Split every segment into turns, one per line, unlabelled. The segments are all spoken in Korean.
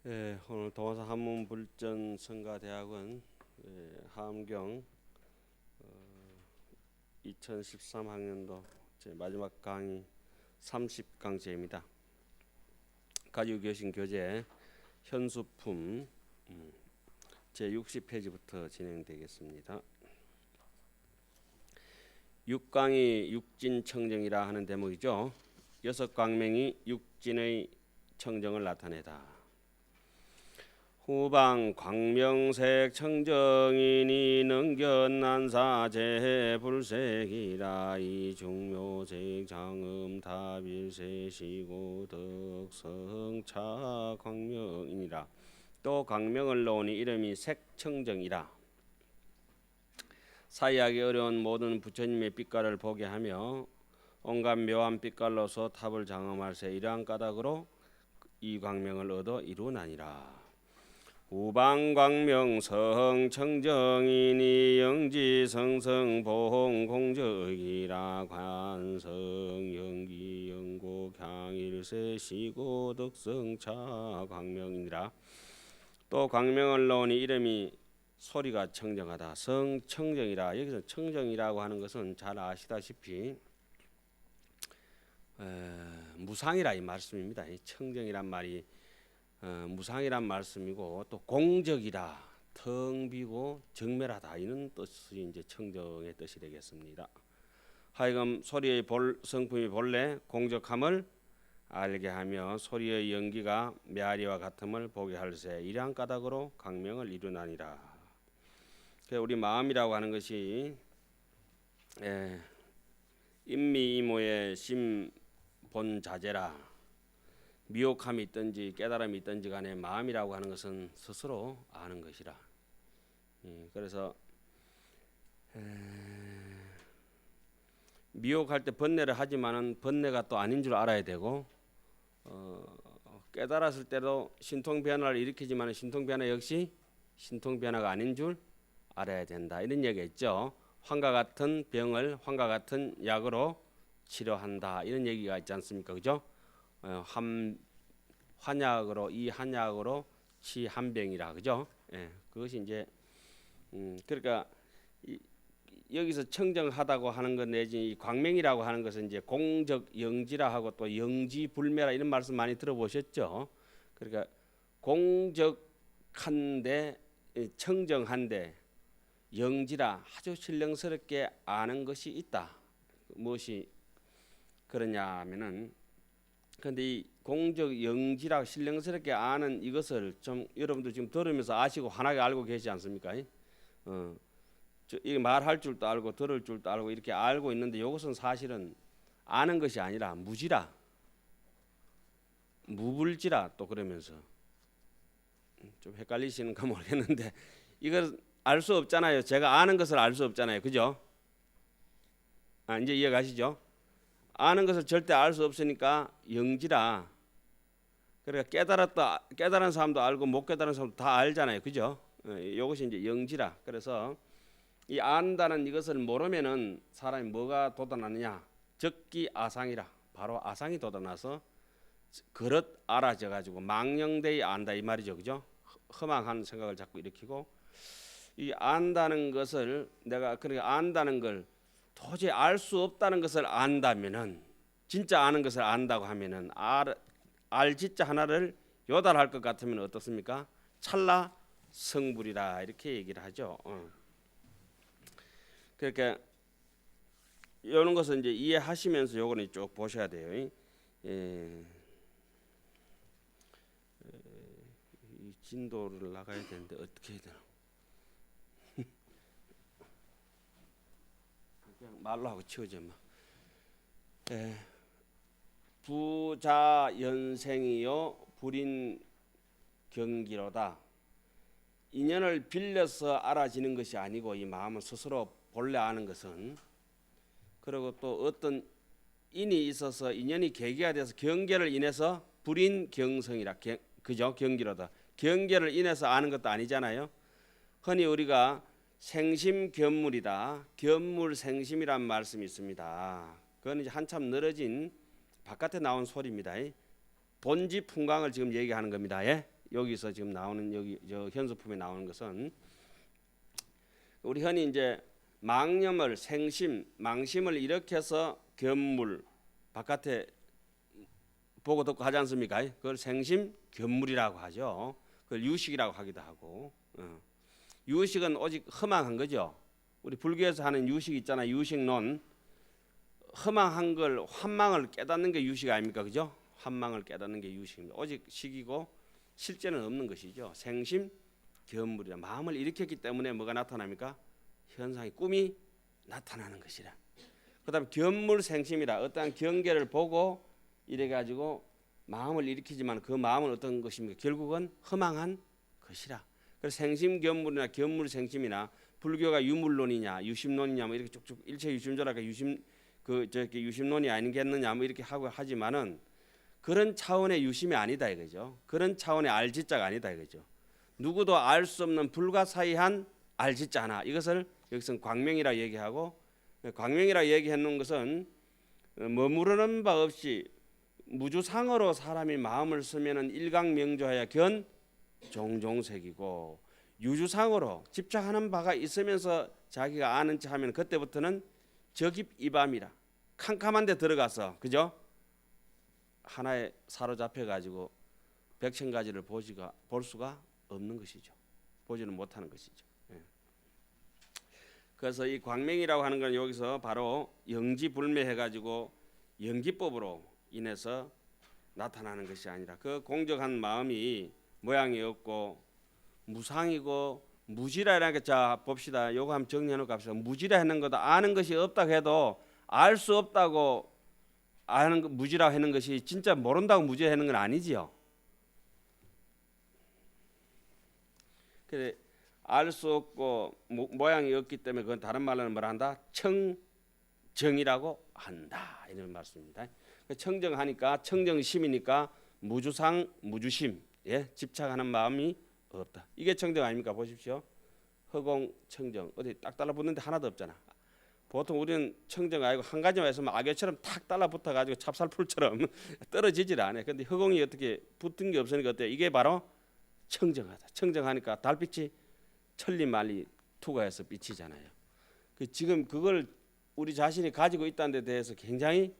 오늘 동화사 한문불전성가대학원 하암경 2013학년도 제 마지막 강의 30강제입니다. 가지고 계신 교재 현수품 제 60페이지부터 진행되겠습니다. 6강이 육진청정이라 하는 대목이죠. 6광명이 육진의 청정을 나타내다. 후방 광명색 청정이니 능견난사 재불색이라 이중묘색 장음 다빌세시고 덕성차 광명이니라. 또 광명을 놓으니 이름이 색청정이라. 사이하기 어려운 모든 부처님의 빛깔을 보게 하며 온갖 묘한 빛깔로서 탑을 장엄할세 이러한 까닭으로 이 광명을 얻어 이루나니라. 우방광명 성청정이니 영지성성보홍 공적이라. 관성 영기 영고 향일세 시고 덕성차 광명이니라. 또 광명을 놓으니 이름이 소리가 청정하다. 성청정이라. 여기서 청정이라고 하는 것은 잘 아시다시피 무상이라 이 말씀입니다. 이 청정이란 말이 무상이란 말씀이고, 또 공적이라, 텅 비고 정멸하다 이런 뜻이 이제 청정의 뜻이 되겠습니다. 하여금 소리의 성품이 본래 공적함을 알게 하며 소리의 연기가 메아리와 같음을 보게 할세 이러한 까닭으로 광명을 이루나니라. 우리 마음이라고 하는 것이 인미이모의 심본자재라. 미혹함이 있든지 깨달음이 있든지 간에 마음이라고 하는 것은 스스로 아는 것이라. 그래서 미혹할 때 번뇌를 하지만은 번뇌가 또 아닌 줄 알아야 되고, 깨달았을 때도 신통변화를 일으키지만은 신통변화 역시 신통변화가 아닌 줄 알아야 된다. 이런 얘기가 있죠. 환과 같은 병을 환과 같은 약으로 치료한다. 이런 얘기가 있지 않습니까? 그죠? 한약으로 이 한약으로 치한병이라 그죠? 그것이 이제 그러니까 여기서 청정하다고 하는 것 내지 이 광명이라고 하는 것은 이제 공적 영지라 하고 또 영지불매라 이런 말씀 많이 들어보셨죠? 그러니까 공적한데 청정한데 영지라 아주 신령스럽게 아는 것이 있다. 무엇이 그러냐면은 근데 이 공적 영지라 신령스럽게 아는 이것을 좀 여러분들 지금 들으면서 아시고 환하게 알고 계시지 않습니까? 이게 말할 줄도 알고 들을 줄도 알고 이렇게 알고 있는데 이것은 사실은 아는 것이 아니라 무지라, 무불지라 또 그러면서 좀 헷갈리시는가 모르겠는데 이걸 알 수 없잖아요. 제가 아는 것을 알 수 없잖아요. 그죠? 이제 이해가시죠? 아는 것을 절대 알 수 없으니까 영지라. 그러니까 깨달은 사람도 알고 못 깨달은 사람도 다 알잖아요. 그죠? 이것이 이제 영지라. 그래서 이 안다는 이것을 모르면은 사람이 뭐가 돋아나느냐? 적기 아상이라. 바로 아상이 돋아나서 그릇 알아져 가지고 망령되이 안다 이 말이죠. 그죠? 허망한 생각을 자꾸 일으키고, 이 안다는 것을 내가 그러니까 안다는 걸 도저히 알 수 없다는 것을 안다면은, 진짜 아는 것을 안다고 하면은 알지자 하나를 요달할 것 같으면 어떻습니까? 찰나 성불이라 이렇게 얘기를 하죠. 그러니까 이런 것은 이제 이해하시면서 요거는 쭉 보셔야 돼요. 이 진도를 나가야 되는데 어떻게 해야 되나? 그냥 말로 하고 치우죠 뭐. 부자연생이요 불인 경기로다. 인연을 빌려서 알아지는 것이 아니고 이 마음은 스스로 본래 아는 것은, 그리고 또 어떤 인이 있어서 인연이 계기가 돼서 경계를 인해서 불인 경성이라. 그죠? 경기로다. 경계를 인해서 아는 것도 아니잖아요. 흔히 우리가 생심견물이다. 견물생심이란 말씀이 있습니다. 그건 이제 한참 늘어진 바깥에 나온 소리입니다. 본지 풍광을 지금 얘기하는 겁니다. 여기서 지금 나오는 여기 저 현수품에 나오는 것은 우리 흔히 이제 망념을 생심, 망심을 일으켜서 견물 바깥에 보고 듣고 하지 않습니까? 그걸 생심 견물이라고 하죠. 그걸 유식이라고 하기도 하고. 유식은 오직 허망한 거죠. 우리 불교에서 하는 유식 있잖아요. 유식론. 허망한 걸 환망을 깨닫는 게 유식 아닙니까? 그죠? 환망을 깨닫는 게 유식입니다. 오직 식이고 실제는 없는 것이죠. 생심 견물이라 마음을 일으켰기 때문에 뭐가 나타납니까? 현상이 꿈이 나타나는 것이라. 그다음 견물생심이라 어떠한 경계를 보고 이래 가지고 마음을 일으키지만 그 마음은 어떤 것입니까? 결국은 허망한 것이라. 그래서 생심견물이나 견물생심이나 불교가 유물론이냐 유심론이냐 뭐 이렇게 쭉쭉 일체 유심조라가 유심론이 아니겠느냐 뭐 이렇게 하고 하지만은 그런 차원의 유심이 아니다 이거죠. 그런 차원의 알지자가 아니다 이거죠. 누구도 알 수 없는 불가사의한 알지자 하나. 이것을 여기서는 광명이라 얘기하고, 광명이라 얘기했는 것은 머무르는 바 없이 무주상으로 사람이 마음을 쓰면은 일강명조하여 견 종종색이고, 유주상으로 집착하는 바가 있으면서 자기가 아는 체 하면 그때부터는 적입이밤이라 캄캄한 데 들어가서 그죠? 하나에 사로잡혀 가지고 백천가지를 볼 수가 없는 것이죠. 보지는 못하는 것이죠. 그래서 이 광명이라고 하는 건 여기서 바로 영지불매해 가지고 영기법으로 인해서 나타나는 것이 아니라 그 공적한 마음이 모양이 없고 무상이고 무지라라는 게, 자 봅시다. 요거 한번 정리해 놓고 갑시다. 무지라 하는 것도 아는 것이 없다고 해도 알 수 없다고 아는 거 무지라 하는 것이 진짜 모른다고 무지라 하는 건 아니지요. 그래 알 수 없고 모양이 없기 때문에 그건 다른 말로는 뭐라 한다? 청정이라고 한다 이런 말씀입니다. 청정하니까 청정심이니까 무주상 무주심, 예? 집착하는 마음이 없다. 이게 청정 아닙니까? 보십시오. 허공 청정 어디 딱 달라붙는데 하나도 없잖아. 보통 우리는 청정 아니고 한 가지만 있으면 악교처럼 탁 달라붙어 가지고 찹쌀풀처럼 떨어지질 않아요. 근데 허공이 어떻게 붙은 게 없으니까 어때요? 이게 바로 청정하다. 청정하니까 달빛이 천리말리 투과해서 비치잖아요. 지금 그걸 우리 자신이 가지고 있다는 데 대해서 굉장히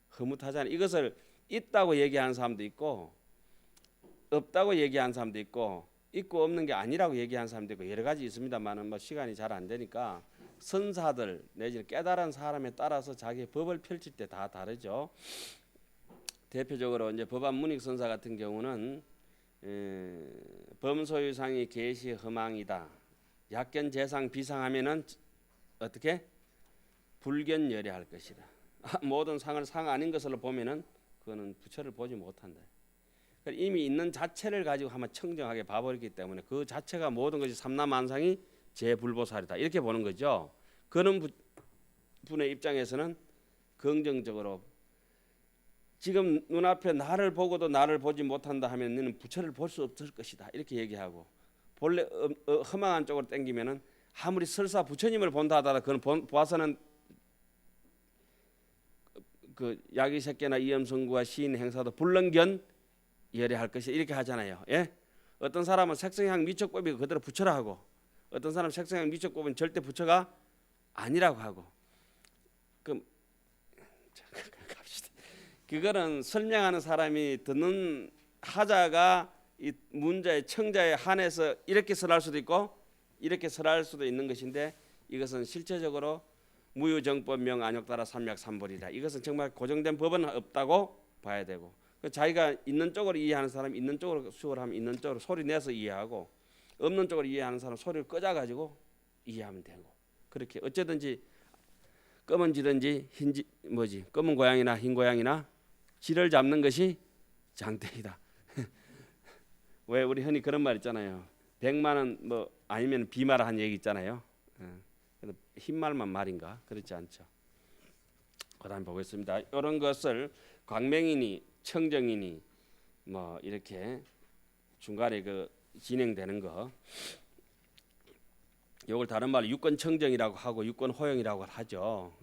흐뭇하잖아요. 이것을 있다고 얘기하는 사람도 있고 없다고 얘기하는 사람도 있고 없는 게 아니라고 얘기하는 사람도 있고 여러 가지 있습니다만은 뭐 시간이 잘 안 되니까 선사들 내지는 깨달은 사람에 따라서 자기의 법을 펼칠 때 다 다르죠. 대표적으로 이제 법안 문익 선사 같은 경우는 범소유상이 계시 허망이다. 약견 재상 비상하면은 어떻게 불견열애할 것이다. 모든 상을 상 아닌 것으로 보면은 그거는 부처를 보지 못한다. 이미 있는 자체를 가지고 한번 청정하게 봐버렸기 때문에 그 자체가 모든 것이 삼라만상이 제불보살이다 이렇게 보는 거죠. 그런 분의 입장에서는 긍정적으로 지금 눈앞에 나를 보고도 나를 보지 못한다 하면 너는 부처를 볼 수 없을 것이다 이렇게 얘기하고, 본래 허망한 쪽으로 땡기면은 아무리 설사 부처님을 본다 하더라도 그건 보아서는 그 야기새끼나 이염성구와 시인 행사도 불능견 열애할 것이 이렇게 하잖아요. 예? 어떤 사람은 색성향 미척법이 그대로 부처라 하고 어떤 사람은 색성향 미척법은 절대 부처가 아니라고 하고. 그럼 갑시다. 그거는 설명하는 사람이 듣는 하자가 이 문자의 청자에 한해서 이렇게 설할 수도 있고 이렇게 설할 수도 있는 것인데, 이것은 실제적으로 무유정법 명안욕따라 삼약삼벌이다. 이것은 정말 고정된 법은 없다고 봐야 되고, 자기가 있는 쪽으로 이해하는 사람이 있는 쪽으로 수업을 하면 있는 쪽으로 소리 내서 이해하고, 없는 쪽으로 이해하는 사람 소리를 꺼져가지고 이해하면 되고, 그렇게 어쩌든지 검은지든지 흰지 뭐지 검은 고양이나 흰 고양이나 지를 잡는 것이 장대이다. 왜 우리 흔히 그런 말 있잖아요. 100만원 뭐 아니면 비마라 한 얘기 있잖아요. 흰 말만 말인가? 그렇지 않죠. 그다음 보겠습니다. 이런 것을 광명이니 청정이니 뭐 이렇게 중간에 그 진행되는 거, 이걸 다른 말로 유권 청정이라고 하고 유권 호영이라고 하죠.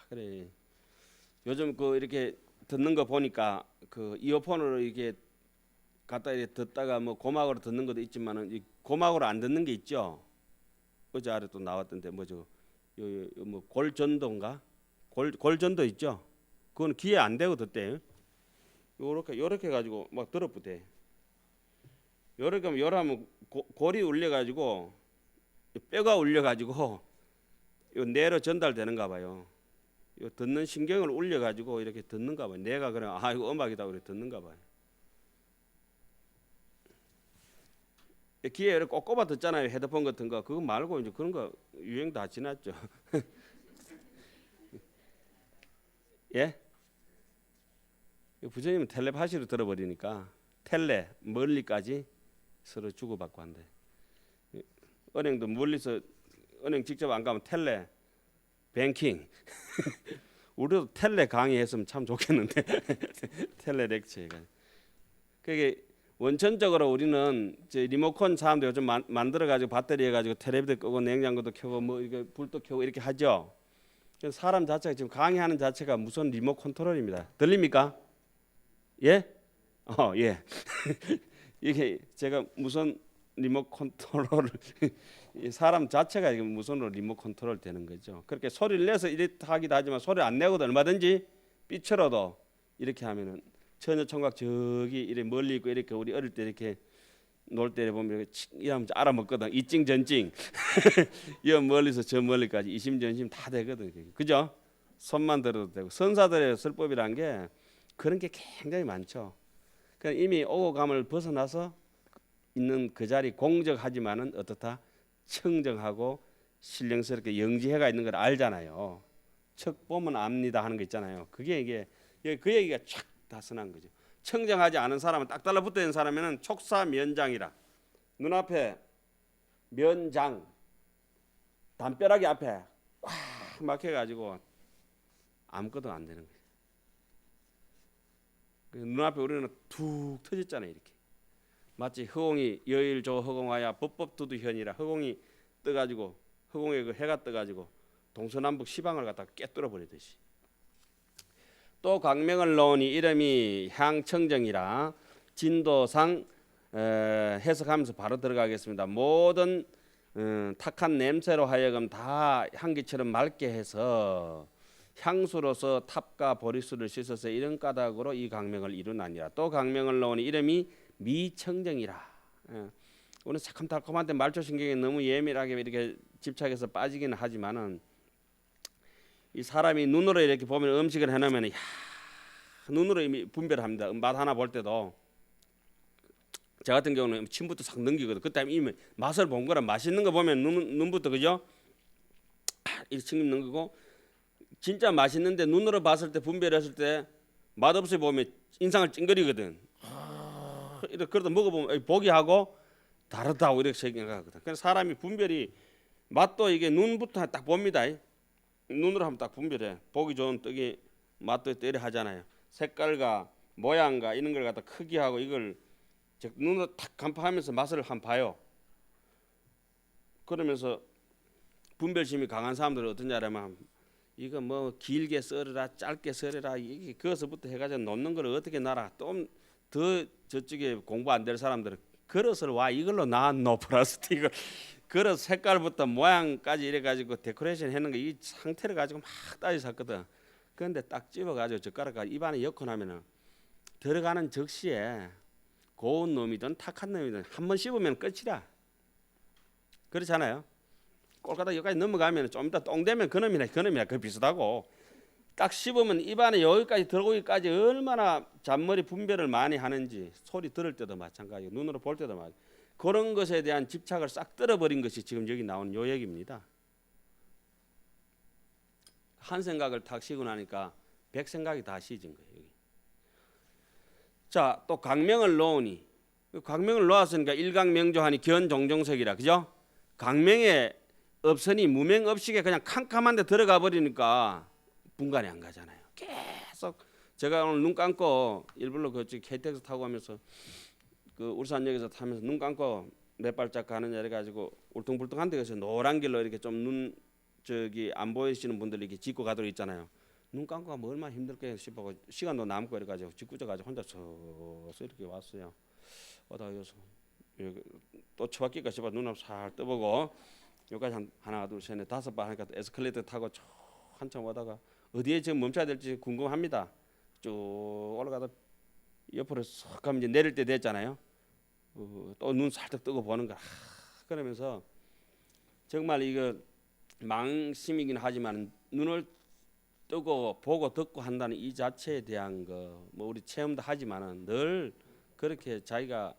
그래. 요즘 그 이렇게 듣는 거 보니까 그 이어폰으로 이게 갖다 이렇게 듣다가 뭐 고막으로 듣는 것도 있지만은 이 고막으로 안 듣는 게 있죠. 어제 아래 또 나왔던데 뭐죠? 뭐 골전도인가? 골전도 있죠. 그건 귀에 안 대고 듣대. 요렇게 가지고 막 들어붙대. 요렇게 하면 요러면 골이 울려 가지고 뼈가 울려 가지고 요 뇌로 전달되는가 봐요. 요 듣는 신경을 울려 가지고 이렇게 듣는가 봐요. 내가 그래 이거 음악이다 그래 듣는가 봐요. 귀에 이렇게 꼭 꼽아 듣잖아요. 헤드폰 같은 거. 그거 말고 이제 그런 거 유행 다 지났죠. 예? 부처님은 텔레파시로 들어버리니까 텔레 멀리까지 서로 주고받고 한대. 은행도 멀리서 은행 직접 안 가면 텔레 뱅킹. 우리도 텔레 강의했으면 참 좋겠는데 텔레 렉처가. 그게 원천적으로 우리는 이제 리모컨 사람들 좀 만들어 가지고 배터리 해가지고 텔레비도 끄고 냉장고도 켜고 뭐 이렇게 불도 켜고 이렇게 하죠. 사람 자체가 지금 강의하는 자체가 무슨 리모컨 컨트롤입니다. 들립니까? 예? 예. 이게 제가 무슨 리모컨 컨트롤을 사람 자체가 지금 무선으로 리모컨 컨트롤 되는 거죠. 그렇게 소리를 내서 이렇게 하기도 하지만 소리 안 내고도 얼마든지 삐쳐라도 이렇게 하면은 처녀 총각 저기 이렇게 멀리 있고 이렇게 우리 어릴 때 이렇게 놀 때 보면 이러면 알아먹거든. 이찡 전찡. 이 멀리서 저 멀리까지 이심전심 다 되거든. 그죠? 손만 들어도 되고 선사들의 설법이란 게 그런 게 굉장히 많죠. 그러니까 이미 오고 감을 벗어나서 있는 그 자리 공적하지만은 어떻다? 청정하고 신령스럽게 영지해가 있는 걸 알잖아요. 척 보면 압니다 하는 거 있잖아요. 그게 이게 그 얘기가 촥 다선한 거죠. 청정하지 않은 사람은 딱 달라붙어 있는 사람에는 촉사면장이라 눈앞에 면장 담벼락이 앞에 꽉 막혀가지고 아무것도 안 되는 거예요. 눈앞에 우리는 툭 터졌잖아요. 이렇게 마치 허공이 여일조 허공하야 법법두두현이라 허공이 떠가지고 허공에 그 해가 떠가지고 동서남북 시방을 갖다 꿰뚫어 버리듯이. 또 광명을 놓으니 이름이 향청정이라 진도상 해석하면서 바로 들어가겠습니다. 모든 탁한 냄새로 하여금 다 향기처럼 맑게 해서 향수로서 탑과 보리수를 씻어서 이런 까닭으로 이 광명을 이루나니라. 또 광명을 놓으니 이름이 미청정이라. 오늘 새콤달콤한데 말초신경이 너무 예민하게 이렇게 집착해서 빠지기는 하지만은 이 사람이 눈으로 이렇게 보면 음식을 해놓으면 눈으로 이미 분별합니다. 맛 하나 볼 때도 저 같은 경우는 침부터 싹 넘기거든. 그때 이미 맛을 본 거라 맛있는 거 보면 눈부터 그죠? 이렇게 침 넘기고 진짜 맛있는데 눈으로 봤을 때 분별했을 때 맛없이 보면 인상을 찡그리거든. 이렇게 그러다 먹어보면 보기 하고 다르다고 이렇게 생각하거든. 그래서 사람이 분별이 맛도 이게 눈부터 딱 봅니다. 눈으로 하면 딱 분별해. 보기 좋은 떡이 맛도 때려 하잖아요. 색깔과 모양과 이런 걸 갖다 크기하고 이걸 눈으로 탁 간파하면서 맛을 한번 봐요. 그러면서 분별심이 강한 사람들은 어떠냐면 이거 뭐 길게 썰어라 짧게 썰어라 이게 그것부터 해가지고 놓는 걸 어떻게 놔라. 좀 더 저쪽에 공부 안 될 사람들은 그릇을 와 이걸로 놔노 플라스틱 이걸 그릇 색깔부터 모양까지 이래 가지고 데코레이션 해놓은 거 이 상태를 가지고 막 따져 샀거든. 그런데 딱 집어 가지고 젓가락 입안에 넣고 나면은 들어가는 적시에 고운 놈이든 탁한 놈이든 한 번 씹으면 끝이라. 그렇잖아요. 꼴까다 여기까지 넘어가면 좀 이따 똥 되면 그놈이나 그 비슷하고 딱 씹으면 입안에 여기까지 들어오기까지 얼마나 잔머리 분별을 많이 하는지 소리 들을 때도 마찬가지고 눈으로 볼 때도 마찬가지고 그런 것에 대한 집착을 싹 떨어버린 것이 지금 여기 나온 요 얘기입니다. 한 생각을 탁 쉬고 나니까 100생각이 다 쉬진 거예요. 여기. 자, 또 광명을 놓으니 광명을 놓았으니까 일광명조하니 견종정석이라 그죠? 광명에 없으니 무명업식에 그냥 캄캄한데 들어가 버리니까 분간이 안 가잖아요. 계속 제가 오늘 눈 감고 일부러 그쪽 KTX 타고 가면서 그 울산역에서 타면서 눈 감고 몇 발짝 가느냐 이래 가지고 울퉁불퉁한 데서 노란 길로 이렇게 좀 눈 저기 안 보이시는 분들 이렇게 짚고 가도록 있잖아요. 눈 감고 가면 얼마나 힘들게 싶어 시간도 남고 이래 가지고 짚고 져 가지고 혼자 서서 이렇게 왔어요. 오다가 여기서 또 처박기가 싶어 눈 앞 살 떠보고 여기까지 하나 둘 셋 넷 다섯 번 하니까 에스컬레이터 타고 쭉 한참 오다가 어디에 지금 멈춰야 될지 궁금합니다. 쭉 올라가다 옆으로 쏙 가면 이제 내릴 때 됐잖아요. 또 눈 살짝 뜨고 보는 거야. 그러면서 정말 이거 망심이긴 하지만 눈을 뜨고 보고 듣고 한다는 이 자체에 대한 거 뭐 우리 체험도 하지만은 늘 그렇게 자기가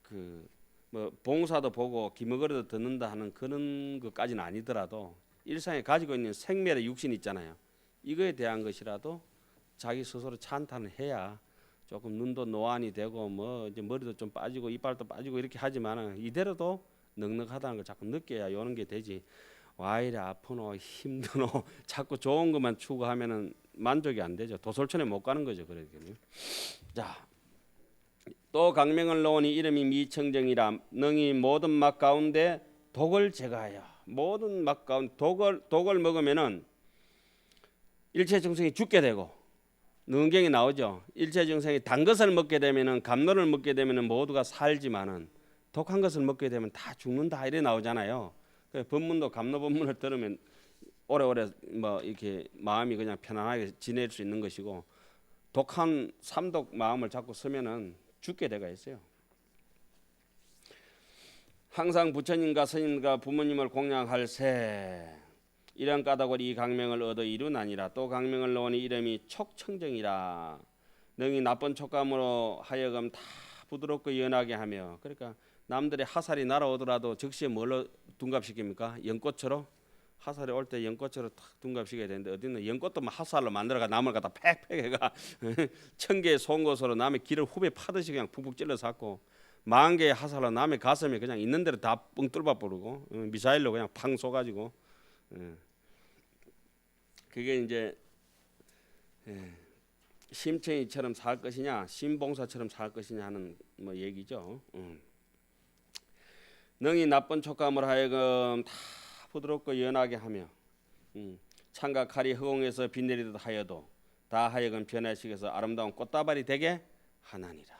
그 뭐 봉사도 보고 기머거리도 듣는다 하는 그런 것까지는 아니더라도 일상에 가지고 있는 생멸의 육신 있잖아요. 이거에 대한 것이라도 자기 스스로 찬탄을 해야 조금 눈도 노안이 되고 뭐 이제 머리도 좀 빠지고 이빨도 빠지고 이렇게 하지만은 이대로도 넉넉하다는 걸 자꾸 느껴야 요는 게 되지. 와 이래 아프노 힘드노 자꾸 좋은 것만 추구하면은 만족이 안 되죠. 도솔천에 못 가는 거죠. 그러니까요. 자. 또 강명을 놓으니 이름이 미청정이라 능히 모든 맛 가운데 독을 제거하여 모든 맛 가운데 독을 먹으면은 일체 증상이 죽게 되고 능경이 나오죠. 일체 증상이 단 것을 먹게 되면은 감로를 먹게 되면은 모두가 살지만은 독한 것을 먹게 되면 다 죽는다 이래 나오잖아요. 법문도 감로 법문을 들으면 오래오래 뭐 이렇게 마음이 그냥 편안하게 지낼 수 있는 것이고 독한 삼독 마음을 자꾸 쓰면은 죽게 돼가 있어요. 항상 부처님과 스님과 부모님을 공양할세 이런 까닭으로 이 강명을 얻어 이루나니라. 또 강명을 놓으니 이름이 촉청정이라 능히 나쁜 촉감으로 하여금 다 부드럽고 연하게 하며 그러니까 남들의 하살이 날아오더라도 즉시에 뭘로 둔갑시킵니까? 연꽃으로 하살이 올 때 연꽃으로 탁 둔갑시켜야 되는데 어디는 연꽃도 하살로 만들어가 남을 갖다 팩팩해가 천 개의 송곳으로 남의 길을 후배 파듯이 그냥 푹푹 찔러 샀고 만 개의 하살로 남의 가슴에 그냥 있는 대로 다 뻥 뚫어 버리고 미사일로 그냥 팡 쏘가지고 그게 이제 심청이처럼 살 것이냐 신봉사처럼 살 것이냐 하는 뭐 얘기죠. 능히 나쁜 촉감을 하여금 다 부드럽고 연하게 하며 창과 칼이 허공에서 비 내리듯 하여도 다 하여금 변화시켜서 아름다운 꽃다발이 되게 하나니라.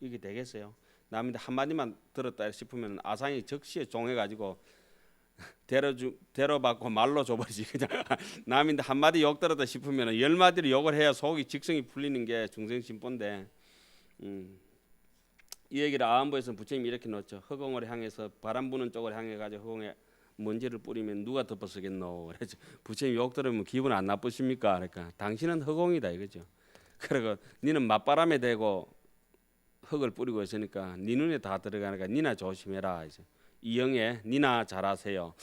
이게 되겠어요? 남인데 한마디만 들었다 싶으면 아상이 즉시에 종해가지고 대로받고 말로 줘버리지. 그냥 남인데 한마디 욕 들었다 싶으면 10마디로 욕을 해야 속이 직성이 풀리는 게 중생심보인데 이 얘기를 아함부에서 부처님이 이렇게 놓죠. 허공을 향해서 바람 부는 쪽을 향해 가지고 허공에 먼지를 뿌리면 누가 덮어쓰겠노. 그래서 부처님 욕 들으면 기분 안 나쁘십니까? 그러니까 당신은 허공이다 이거죠. 그리고 니는 맞바람에 대고 흙을 뿌리고 있으니까 네 눈에 다 들어가니까 니나 조심해라. 이제 이영애 니나 잘하세요.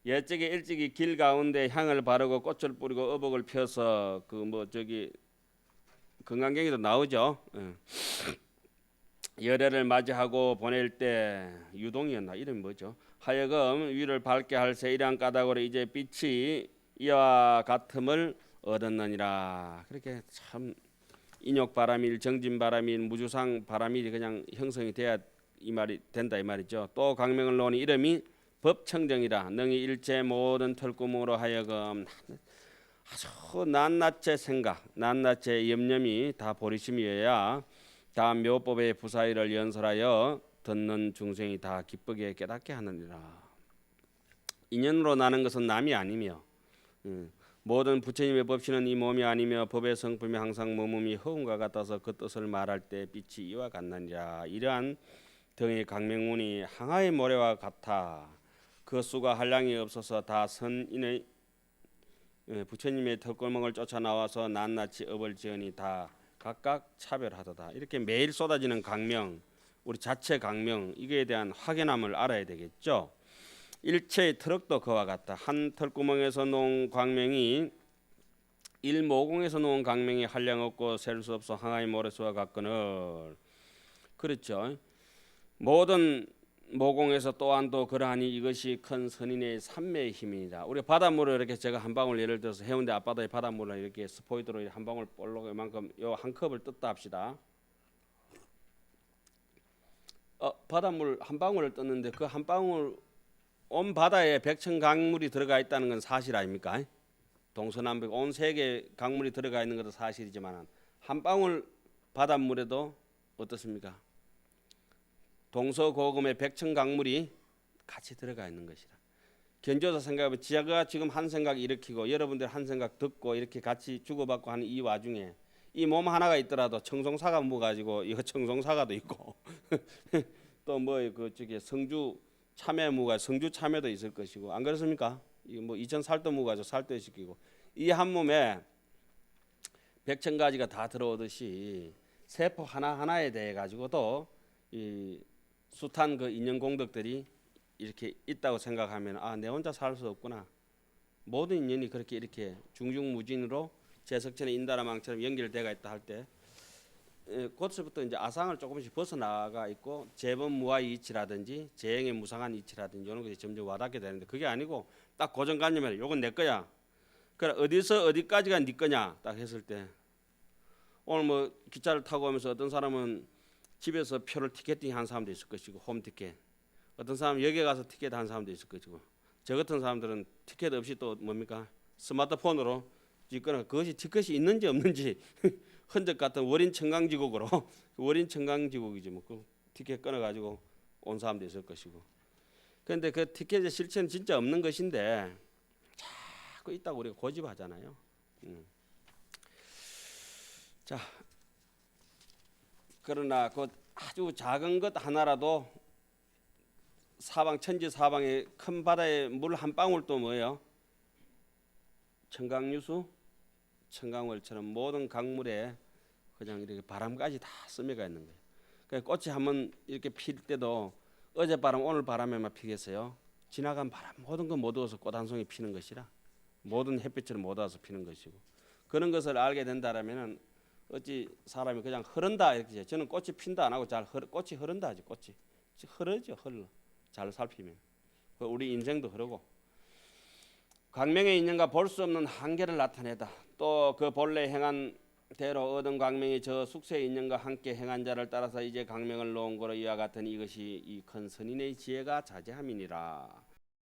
예적에 일찍이 길 가운데 향을 바르고 꽃을 뿌리고 어복을 펴서 그 뭐 저기 건강경에도 나오죠. 열애를 맞이하고 보낼 때 유동이었나 이름이 뭐죠? 하여금 위를 밝게 할세 이러한 까닭으로 이제 빛이 이와 같음을 얻었느니라. 그렇게 참 인욕바람일 정진바람일 무주상 바람이 그냥 형성이 돼야 이 말이 된다 이 말이죠. 또 강명을 놓으니 이름이 법청정이라 능히 일체 모든 털구멍으로 하여금 아주 낱낱의 생각 낱낱의 염려이 다 보리심이어야 다 묘법의 부사일을 연설하여 듣는 중생이 다 기쁘게 깨닫게 하느니라. 인연으로 나는 것은 남이 아니며 모든 부처님의 법신은 이 몸이 아니며 법의 성품이 항상 머금이 허운과 같아서 그 뜻을 말할 때 빛이 이와 같나니라. 이러한 등의 강명문이 항아의 모래와 같아 그 수가 한량이 없어서 다 선인의 부처님의 털구멍을 쫓아 나와서 낱낱이 업을 지으니 다 각각 차별하도다. 이렇게 매일 쏟아지는 강명, 우리 자체 강명 이거에 대한 확연함을 알아야 되겠죠. 일체의 트럭도 그와 같다. 한 털구멍에서 놓은 광명이 일모공에서 놓은 강명이 한량 없고 셀 수 없어 항아의 모래수와 같거늘. 그렇죠. 모든 모공에서 또한 또 그러하니 이것이 큰 선인의 삼매의 힘이다. 우리 바닷물을 이렇게 제가 한 방울 예를 들어서 해운대 앞바다의 바닷물을 이렇게 스포이드로 한 방울 볼록 이만큼 요 한 컵을 떴다 합시다. 바닷물 한 방울을 떴는데 그 한 방울 온 바다에 백천 강물이 들어가 있다는 건 사실 아닙니까? 동서남북 온 세계 강물이 들어가 있는 것도 사실이지만 한 방울 바닷물에도 어떻습니까? 동서고금의 백천강물이 같이 들어가 있는 것이라. 견주어서 생각해보면 제가 지금 한 생각 일으키고 여러분들 한 생각 듣고 이렇게 같이 주고받고 하는 이 와중에 이 몸 하나가 있더라도 청송사가 묵어가지고 이거 청송사가도 있고 또 뭐 그 저기 성주 참외 무가 성주 참외도 있을 것이고 안 그렇습니까? 이 뭐 이천 살도 무가지고 살도 시키고 이 한 몸에 백천가지가 다 들어오듯이 세포 하나 하나에 대해 가지고도 이 숱한 그 인연 공덕들이 이렇게 있다고 생각하면 아, 내 혼자 살 수 없구나. 모든 인연이 그렇게 이렇게 중중무진으로 제석천의 인다라망처럼 연결되어 있다 할 때 그것부터 이제 아상을 조금씩 벗어나가 있고 재범무아의 이치라든지 재행의 무상한 이치라든지 이런 것이 점점 와닿게 되는데 그게 아니고 딱 고정관념이라 요건 내 거야. 그래 어디서 어디까지가 네 거냐 딱 했을 때 오늘 뭐 기차를 타고 오면서 어떤 사람은 집에서 표를 티켓팅 한 사람도 있을 것이고 홈 티켓 어떤 사람은 역에 가서 티켓 한 사람도 있을 것이고 저 같은 사람들은 티켓 없이 또 뭡니까 스마트폰으로 찍거나 그것이 티켓이 있는지 없는지 흔적 같은 월인 청강지국으로 월인 청강지국이지 뭐 그 티켓 끊어 가지고 온 사람도 있을 것이고 그런데 그 티켓의 실체는 진짜 없는 것인데 자꾸 있다고 우리가 고집하잖아요. 자 그러나 그 아주 작은 것 하나라도 사방 천지 사방의 큰 바다에 물 한 방울도 뭐예요? 청강유수, 청강월처럼 모든 강물에 그냥 이렇게 바람까지 다 스며가 있는 거예요. 그러니까 꽃이 한번 이렇게 필 때도 어제 바람 오늘 바람에만 피겠어요? 지나간 바람 모든 건 못 얻어서 꽃 한 송이 피는 것이라 모든 햇빛을 못 얻어서 피는 것이고 그런 것을 알게 된다라면은 어찌 사람이 그냥 흐른다 이렇게 저는 꽃이 핀다 안 하고 꽃이 흐른다 하지 꽃이 흐르죠 흘러 잘 살피면 우리 인생도 흐르고 광명의 인연과 볼 수 없는 한계를 나타내다 또 그 본래 행한 대로 얻은 광명이 저 숙세의 인연과 함께 행한 자를 따라서 이제 광명을 놓은 거로 이와 같은 이것이 이 큰 선인의 지혜가 자제함이니라.